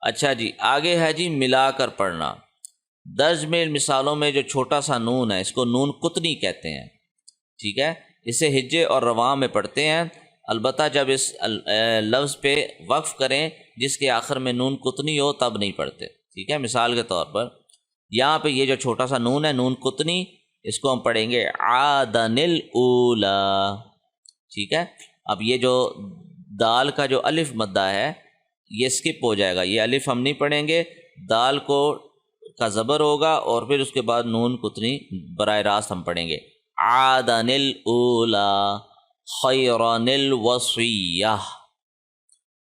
اچھا جی، آگے ہے جی ملا کر پڑھنا۔ درج میں مثالوں میں جو چھوٹا سا نون ہے اس کو نون قطنی کہتے ہیں، ٹھیک ہے، اسے ہجے اور رواں میں پڑھتے ہیں، البتہ جب اس لفظ پہ وقف کریں جس کے آخر میں نون قطنی ہو تب نہیں پڑھتے، ٹھیک ہے۔ مثال کے طور پر یہاں پہ یہ جو چھوٹا سا نون ہے نون قطنی، اس کو ہم پڑھیں گے عادن الاولا، ٹھیک ہے۔ اب یہ جو دال کا جو الف مدہ ہے یہ سکپ ہو جائے گا، یہ الف ہم نہیں پڑھیں گے، دال کو کا زبر ہوگا اور پھر اس کے بعد نون قطنی براہ راست ہم پڑھیں گے عادن الاولا خیرن الوصیہ۔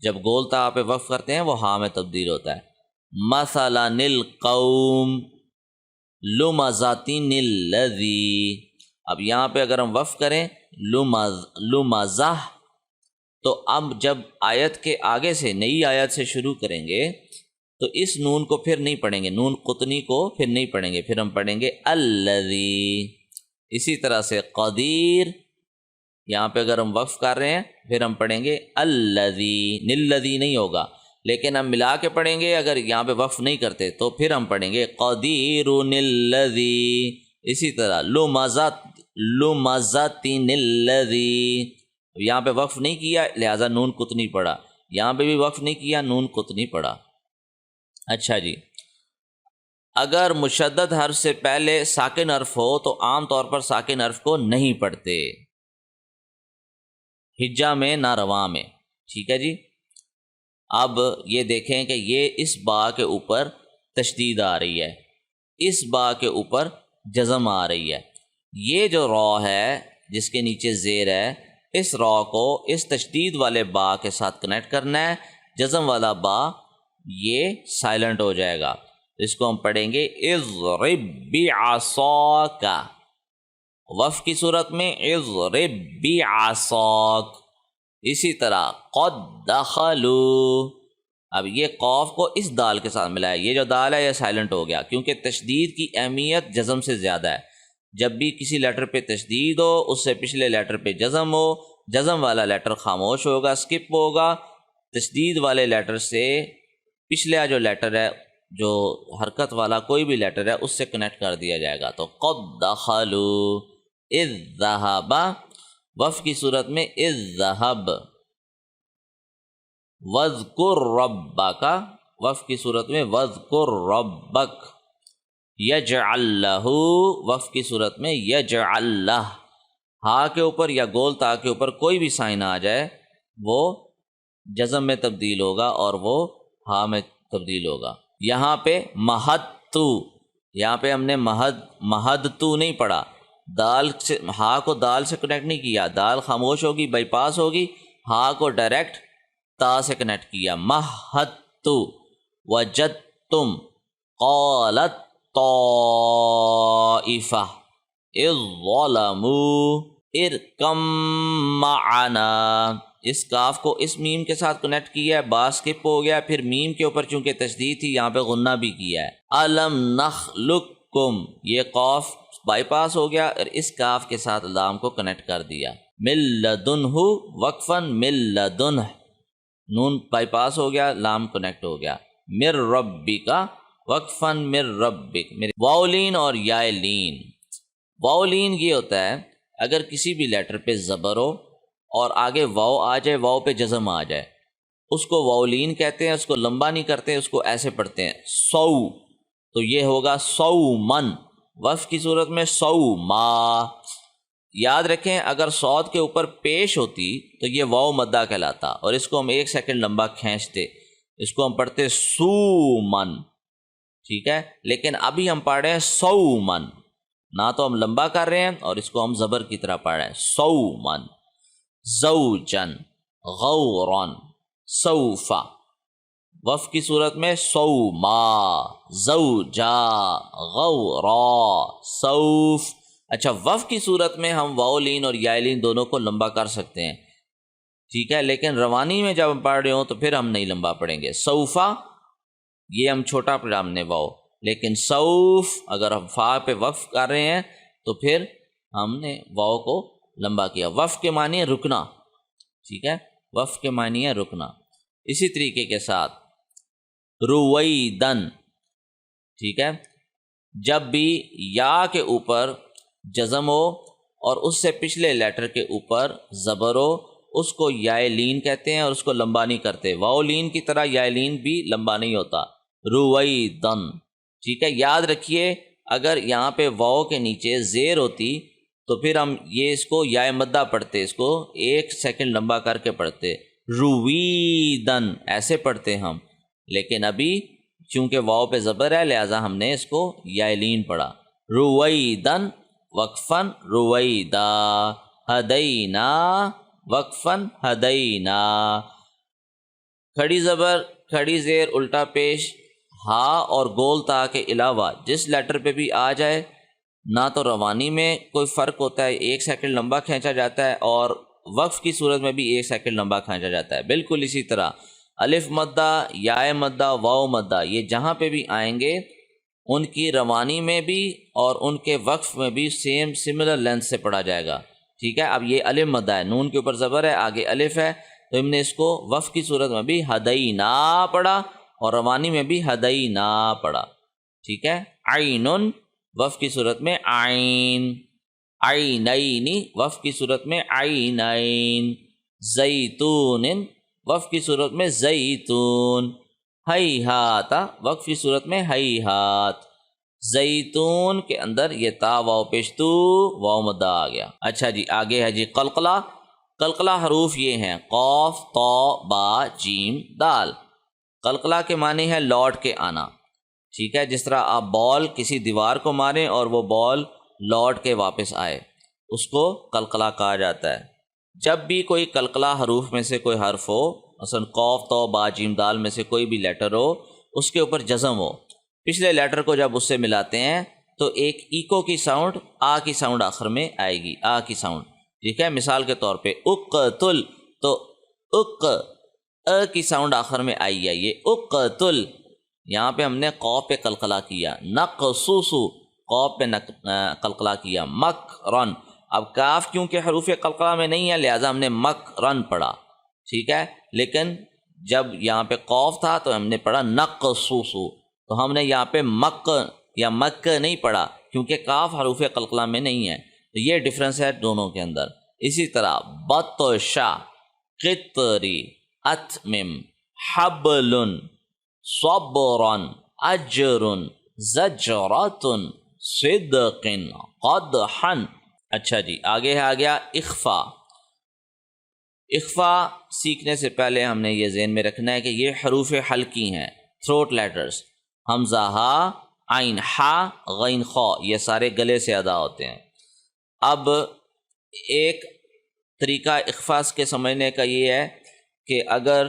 جب گول تا پہ وقف کرتے ہیں وہ ہاں میں تبدیل ہوتا ہے۔ مثلا القوم لمزۃ الذی، اب یہاں پہ اگر ہم وقف کریں لمزہ، تو اب جب آیت کے آگے سے نئی آیت سے شروع کریں گے تو اس نون کو پھر نہیں پڑھیں گے، نون قطنی کو پھر نہیں پڑھیں گے، پھر ہم پڑھیں گے الذی۔ اسی طرح سے قدیر، یہاں پہ اگر ہم وقف کر رہے ہیں پھر ہم پڑھیں گے الذی، نلذی نہیں ہوگا، لیکن ہم ملا کے پڑھیں گے، اگر یہاں پہ وقف نہیں کرتے تو پھر ہم پڑھیں گے قدیر الذی۔ اسی طرح لمزۃ الذی، یہاں پہ وقف نہیں کیا لہٰذا نون قطنی پڑھا، یہاں پہ بھی وقف نہیں کیا نون قطنی پڑھا۔ اچھا جی، اگر مشدد حرف سے پہلے ساکن حرف ہو تو عام طور پر ساکن حرف کو نہیں پڑھتے، ہجا میں نہ رواں میں، ٹھیک ہے جی۔ اب یہ دیکھیں کہ یہ اس با کے اوپر تشدید آ رہی ہے، اس با کے اوپر جزم آ رہی ہے، یہ جو را ہے جس کے نیچے زیر ہے اس را کو اس تشدید والے با کے ساتھ کنیکٹ کرنا ہے، جزم والا با یہ سائلنٹ ہو جائے گا، اس کو ہم پڑھیں گے اضرب بعصاک، وقف کی صورت میں اضرب بعصاک۔ اسی طرح قد دخلوا، اب یہ قوف کو اس دال کے ساتھ ملا ہے، یہ جو دال ہے یہ سائلنٹ ہو گیا کیونکہ تشدید کی اہمیت جزم سے زیادہ ہے، جب بھی کسی لیٹر پہ تشدید ہو اس سے پچھلے لیٹر پہ جزم ہو، جزم والا لیٹر خاموش ہوگا، سکپ ہوگا، تشدید والے لیٹر سے پچھلا جو لیٹر ہے جو حرکت والا کوئی بھی لیٹر ہے اس سے کنیکٹ کر دیا جائے گا، تو قد دخلوا اذ ذهب، وقف کی صورت میں اذ ذهب، وَاذْكُرْ رَبَّكَ، وقف کی صورت میں وَاذْكُرْ رَبَّكَ، يَجْعَلْ لَهُ، وقف کی صورت میں يَجْعَلْ لَهُ، ہا کے اوپر یا گول تا کے اوپر کوئی بھی سائن آ جائے وہ جزم میں تبدیل ہوگا اور وہ ہا میں تبدیل ہوگا۔ یہاں پہ مہدتو، یہاں پہ ہم نے مہدتو نہیں پڑھا، دال سے ہا کو دال سے کنیکٹ نہیں کیا، دال خاموش ہوگی، بائی پاس ہوگی، ہا کو ڈائریکٹ تا سے کنیکٹ کیا، مہدتو وجدتم قالت طائفہ اذ ظلموا ارکم معنا، اس کاف کو اس میم کے ساتھ کنیکٹ کیا ہے، با سکپ ہو گیا، پھر میم کے اوپر چونکہ تشدید تھی یہاں پہ غنہ بھی کیا ہے، الم نخلقکم، یہ قاف بائی پاس ہو گیا اور اس کاف کے ساتھ لام کو کنیکٹ کر دیا، من لدنہ وقفاً من لدنہ، نون بائی پاس ہو گیا لام کنیکٹ ہو گیا، مر ربک وقفاً مر ربک۔ واولین اور یائلین، واولین یہ ہوتا ہے اگر کسی بھی لیٹر پہ زبر ہو اور آگے واو آ جائے، واو پہ جزم آ جائے، اس کو واولین کہتے ہیں، اس کو لمبا نہیں کرتے، اس کو ایسے پڑھتے ہیں سو، تو یہ ہوگا سومن، وقف کی صورت میں سوما۔ یاد رکھیں اگر صاد کے اوپر پیش ہوتی تو یہ واو مدہ کہلاتا اور اس کو ہم 1 سیکنڈ لمبا کھینچتے، اس کو ہم پڑھتے سومن، ٹھیک ہے، لیکن ابھی ہم پڑھ رہے ہیں سومن، نہ تو ہم لمبا کر رہے ہیں اور اس کو ہم زبر کی طرح پڑھ رہے ہیں سومن۔ زوجن غورن سوفا، وقف کی صورت میں سوما، زوجا غورا سوف۔ اچھا، وقف کی صورت میں ہم واولین اور یائلین دونوں کو لمبا کر سکتے ہیں، ٹھیک ہے، لیکن روانی میں جب ہم پڑھ رہے ہوں تو پھر ہم نہیں لمبا پڑھیں گے۔ سوفا یہ ہم چھوٹا پڑھا ہم نے واو، لیکن سوف اگر ہم فا پہ وقف کر رہے ہیں تو پھر ہم نے واو کو لمبا کیا۔ وقف کے معنی ہے رکنا، ٹھیک ہے، وقف کے معنی ہے رکنا۔ اسی طریقے کے ساتھ رویدن، ٹھیک ہے. جب بھی یا کے اوپر جزم ہو اور اس سے پچھلے لیٹر کے اوپر زبر ہو اس کو یائے لین کہتے ہیں اور اس کو لمبا نہیں کرتے. واؤ لین کی طرح یائے لین بھی لمبا نہیں ہوتا. رویدن، ٹھیک ہے. یاد رکھیے اگر یہاں پہ واؤ کے نیچے زیر ہوتی تو پھر ہم یہ اس کو یائے مدہ پڑھتے، اس کو 1 سیکنڈ لمبا کر کے پڑھتے، رویدن ایسے پڑھتے ہم. لیکن ابھی چونکہ واؤ پہ زبر ہے لہٰذا ہم نے اس کو یائے لین پڑھا. رویدن وقفن رویدا، ہدینا وقفن ہدینا. کھڑی زبر، کھڑی زیر، الٹا پیش، ہا اور گول تا کے علاوہ جس لیٹر پہ بھی آ جائے نہ تو روانی میں کوئی فرق ہوتا ہے، 1 سیکنڈ لمبا کھینچا جاتا ہے، اور وقف کی صورت میں بھی 1 سیکنڈ لمبا کھینچا جاتا ہے. بالکل اسی طرح الف مدہ، یائے مدہ، واؤ مدہ یہ جہاں پہ بھی آئیں گے ان کی روانی میں بھی اور ان کے وقف میں بھی سملر لینتھ سے پڑھا جائے گا. ٹھیک ہے. اب یہ الف مدہ ہے، نون کے اوپر زبر ہے، آگے الف ہے، تو ہم نے اس کو وقف کی صورت میں بھی ہدینا پڑھا اور روانی میں بھی ہدینا پڑھا. ٹھیک ہے. عین وقف کی صورت میں عین، عینین وقف کی صورت میں عینین، زیتون وقف کی صورت میں زیتون، ہیہات وقف کی صورت میں ہیہات. زیتون کے اندر یہ تا واؤ پیش تو واؤ مدہ آ گیا. اچھا جی آگے ہے جی قلقلہ. قلقلہ حروف یہ ہیں قاف، طا، با، جیم، دال. قلقلہ کے معنی ہے لوٹ کے آنا. ٹھیک ہے. جس طرح آپ بال کسی دیوار کو ماریں اور وہ بال لوٹ کے واپس آئے اس کو قلقلہ کہا جاتا ہے. جب بھی کوئی قلقلہ حروف میں سے کوئی حرف ہو، مثلا قاف، طا، با، جیم، دال میں سے کوئی بھی لیٹر ہو، اس کے اوپر جزم ہو، پچھلے لیٹر کو جب اس سے ملاتے ہیں تو ایک ایکو کی ساؤنڈ، آ کی ساؤنڈ آخر میں آئے گی، آ کی ساؤنڈ. ٹھیک ہے. مثال کے طور پہ اقتل، تو اق کی ساؤنڈ آخر میں آئی ہے، یہ اقتل. یہاں پہ ہم نے قاف پہ قلقلہ کیا. نقصوصو قاف پہ قلقلہ کیا. مکرن، اب کاف کیونکہ حروف قلقلہ میں نہیں ہے لہٰذا ہم نے مکرن پڑھا. ٹھیک ہے. لیکن جب یہاں پہ قاف تھا تو ہم نے پڑھا نقصوصو، تو ہم نے یہاں پہ مک یا مک نہیں پڑھا کیونکہ کاف حروف قلقلہ میں نہیں ہے. تو یہ ڈفرنس ہے دونوں کے اندر. اسی طرح بطشا، قطری، اتمم، حبل، صبرن، اجرن، زجرتن، صدقن، قدحن. اچھا جی آگے ہے، آ گیا اخفا. اخفا سیکھنے سے پہلے ہم نے یہ ذہن میں رکھنا ہے کہ یہ حروف حلقی ہیں، تھروٹ لیٹرز. حمزہ ہا، عین ہا، غین خا، یہ سارے گلے سے ادا ہوتے ہیں. اب ایک طریقہ اخفا کے سمجھنے کا یہ ہے کہ اگر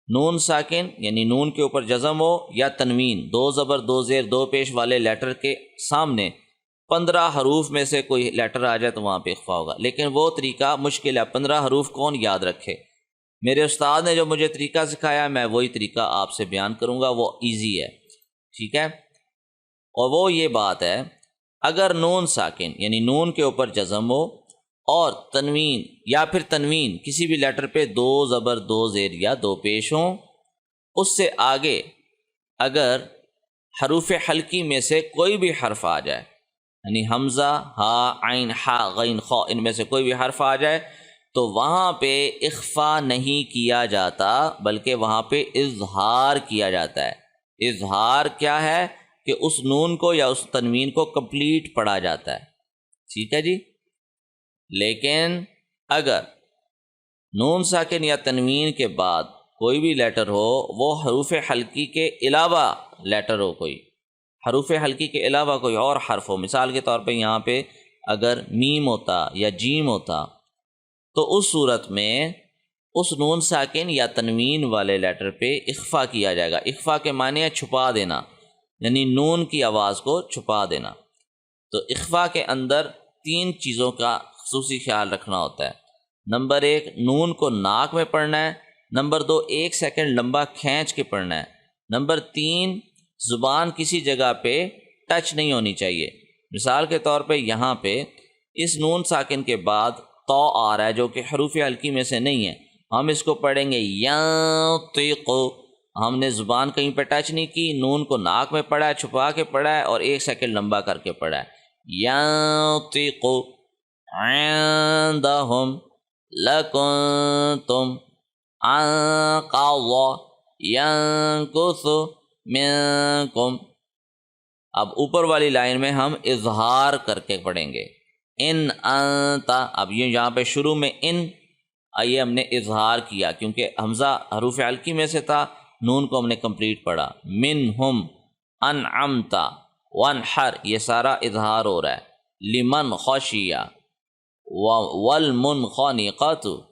نون ساکن یعنی نون کے اوپر جزم ہو یا تنوین، 2 زبر 2 زیر 2 پیش والے لیٹر کے سامنے 15 حروف میں سے کوئی لیٹر آ جائے تو وہاں پہ اخفا ہوگا. لیکن وہ طریقہ مشکل ہے، 15 حروف کون یاد رکھے. میرے استاد نے جو مجھے طریقہ سکھایا میں وہی طریقہ آپ سے بیان کروں گا، وہ ایزی ہے. ٹھیک ہے. اور وہ یہ بات ہے اگر نون ساکن یعنی نون کے اوپر جزم ہو اور تنوین یا پھر تنوین کسی بھی لیٹر پہ 2 زبر 2 زیر یا 2 پیش ہوں، اس سے آگے اگر حروف حلقی میں سے کوئی بھی حرف آ جائے یعنی حمزہ، ہا، عین، ہا، غین، خا، ان میں سے کوئی بھی حرف آ جائے تو وہاں پہ اخفا نہیں کیا جاتا بلکہ وہاں پہ اظہار کیا جاتا ہے. اظہار کیا ہے کہ اس نون کو یا اس تنوین کو کمپلیٹ پڑھا جاتا ہے. ٹھیک ہے جی. لیکن اگر نون ساکن یا تنوین کے بعد کوئی بھی لیٹر ہو، وہ حروف حلقی کے علاوہ لیٹر ہو، کوئی حروف حلقی کے علاوہ کوئی اور حرف ہو، مثال کے طور پہ یہاں پہ اگر میم ہوتا یا جیم ہوتا تو اس صورت میں اس نون ساکن یا تنوین والے لیٹر پہ اخفا کیا جائے گا. اخفا کے معنی ہے چھپا دینا، یعنی نون کی آواز کو چھپا دینا. تو اخفا کے اندر 3 چیزوں کا خصوصی خیال رکھنا ہوتا ہے. نمبر 1 نون کو ناک میں پڑھنا ہے. نمبر 2 1 سیکنڈ لمبا کھینچ کے پڑھنا ہے. نمبر 3 زبان کسی جگہ پہ ٹچ نہیں ہونی چاہیے. مثال کے طور پہ یہاں پہ اس نون ساکن کے بعد تو آ رہا ہے جو کہ حروف حلقی میں سے نہیں ہے، ہم اس کو پڑھیں گے ینطق. ہم نے زبان کہیں پہ ٹچ نہیں کی، نون کو ناک میں پڑھا ہے، چھپا کے پڑھا ہے اور 1 سیکنڈ لمبا کر کے پڑھا ہے۔ ینطق عندهم لکنتم انقض ینکث منکم۔ اب اوپر والی لائن میں ہم اظہار کر کے پڑھیں گے، ان انتا، اب یہ یہاں پہ شروع میں ان، آئیے ہم نے اظہار کیا کیونکہ حمزہ حروف علقی میں سے تھا، نون کو ہم نے کمپلیٹ پڑھا، منہم انعمتا وانحر، یہ سارا اظہار ہو رہا ہے، لمن خشیہ والمنخنقۃ